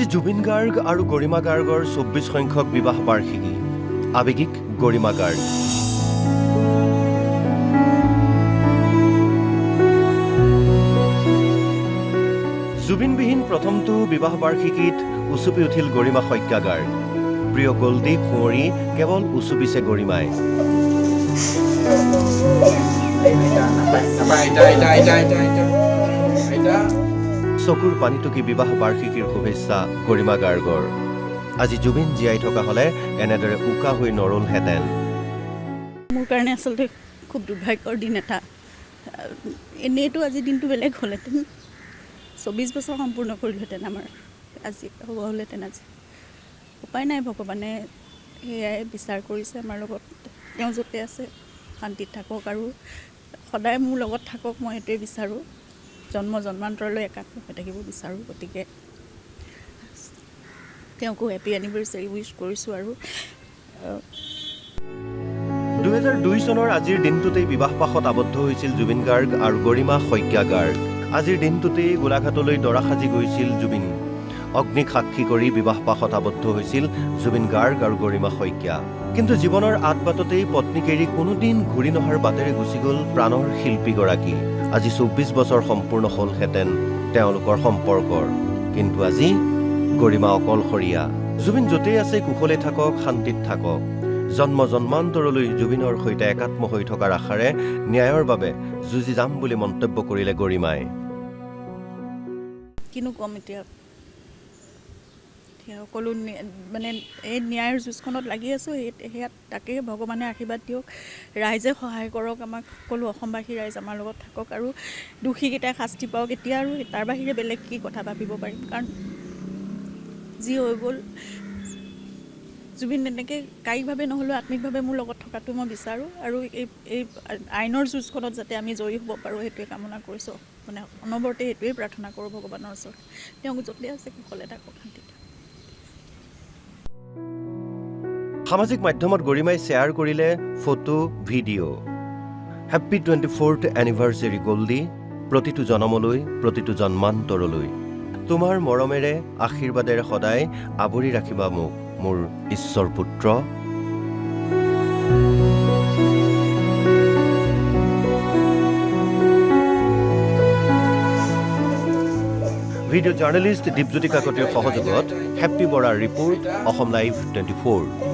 আজি জুবিন গাৰ্গ আৰু গৰিমা গাৰ্গৰ ২৪ সংখ্যক বিবাহ বাৰ্ষিকী আৱেগিক গৰিমা গাৰ্গ জুবিনবিহীন প্ৰথমটো বিবাহ বাৰ্ষিকীত উচুপি উঠিল গৰিমা শইকীয়া গাৰ্গ প্ৰিয় গল্ডী কুঁৱৰী কেৱল উচুপিছে গৰিমাই চকুৰ পানী টুকি বিবাহ বাৰ্ষিকীৰ শুভেচ্ছা গৰিমা গাৰ্গৰ আজি জুবিন জীয়াই থকা হলে এনেদৰে উকা হৈ নৰলহেঁতেন মোৰ কাৰণে আচলতে খুব দুৰ্ভাগ্যৰ দিন এটা এনেইতো আজি দিনটো বেলেগ হ'লহেঁতেন ২৪ বছৰ সম্পূৰ্ণ কৰিলোহেঁতেন আমাৰ আজি হ'ব হ'লহেঁতেন আজি উপায় নাই ভগৱানে সেয়াই বিচাৰ কৰিছে আমাৰ লগত তেওঁ য'তে আছে শান্তিত থাকক আৰু সদায় মোৰ লগত থাকক মই সেইটোৱে বিচাৰোঁ জন্ম জন্মান্তৰলৈ একাত্ম হৈ থাকিব বিচাৰোঁ গতিকে তেওঁকো হেপী এনিভাৰ্চাৰী উইচ কৰিছোঁ আৰু ২০০২ চনৰ আজিৰ দিনটোতেই বিবাহপাশত আবদ্ধ হৈছিল জুবিন গাৰ্গ আৰু গৰিমা শইকীয়া গাৰ্গ আজিৰ দিনটোতেই গোলাঘাটলৈ দৰা সাজি গৈছিল জুবিন অগ্নিক সাক্ষী কৰি বিবাহপাশত আবদ্ধ হৈছিল জুবিন গাৰ্গ আৰু গৰিমা শইকীয়া কিন্তু জীৱনৰ আদবাটতেই পত্নীক এৰি কোনোদিন ঘূৰি নহাৰ বাটেৰে গুচি গ'ল প্ৰাণৰ শিল্পীগৰাকী আজি ২৪ বছৰ সম্পূৰ্ণ হ'লহেঁতেন তেওঁলোকৰ সম্পৰ্কৰ কিন্তু আজি গৰিমা অকলশৰীয়া জুবিন য'তেই আছে কুশলে থাকক শান্তিত থাকক জন্ম জন্মান্তৰলৈ জুবিনৰ সৈতে একাত্ম হৈ থকাৰ আশাৰে ন্যায়ৰ বাবে যুঁজি যাম বুলি মন্তব্য কৰিলে গৰিমাই কিনো কম এতিয়া সকলো মানে এই ন্যায়ৰ যুঁজখনত লাগি আছোঁ সেয়া তাকে ভগৱানে আশীৰ্বাদ দিয়ক ৰাইজে সহায় কৰক আমাক সকলো অসমবাসী ৰাইজ আমাৰ লগত থাকক আৰু দোষীকেইটাই শাস্তি পাওক এতিয়া আৰু তাৰ বাহিৰে বেলেগ কি কথা ভাবিব পাৰিম কাৰণ যি হৈ গ'ল জুবিন তেনেকৈ কায়িকভাৱে নহ'লেও আত্মিকভাৱে মোৰ লগত থকাটো মই বিচাৰোঁ আৰু এই আইনৰ যুঁজখনত যাতে আমি জয়ী হ'ব পাৰোঁ সেইটোৱে কামনা কৰিছোঁ মানে অনবৰতে সেইটোৱেই প্ৰাৰ্থনা কৰোঁ ভগৱানৰ ওচৰত তেওঁক য'তে আছে কুশলে থাকক শান্তিত সামাজিক মাধ্যমত গৰিমাই শ্বেয়াৰ কৰিলে photo video' happy 24th anniversary Goldy প্ৰতিটো জনমলৈ প্ৰতিটো জন্মান্তৰলৈ তোমাৰ মৰমেৰে আশীৰ্বাদেৰে সদায় আৱৰি ৰাখিবা মোক মোৰ ঈশ্বৰ পুত্ৰ ভিডিঅ' জাৰ্নেলিষ্ট দীপজ্যোতি কাকতিৰ সহযোগত হেপ্পী বৰাৰ ৰিপৰ্ট অসম লাইভ 24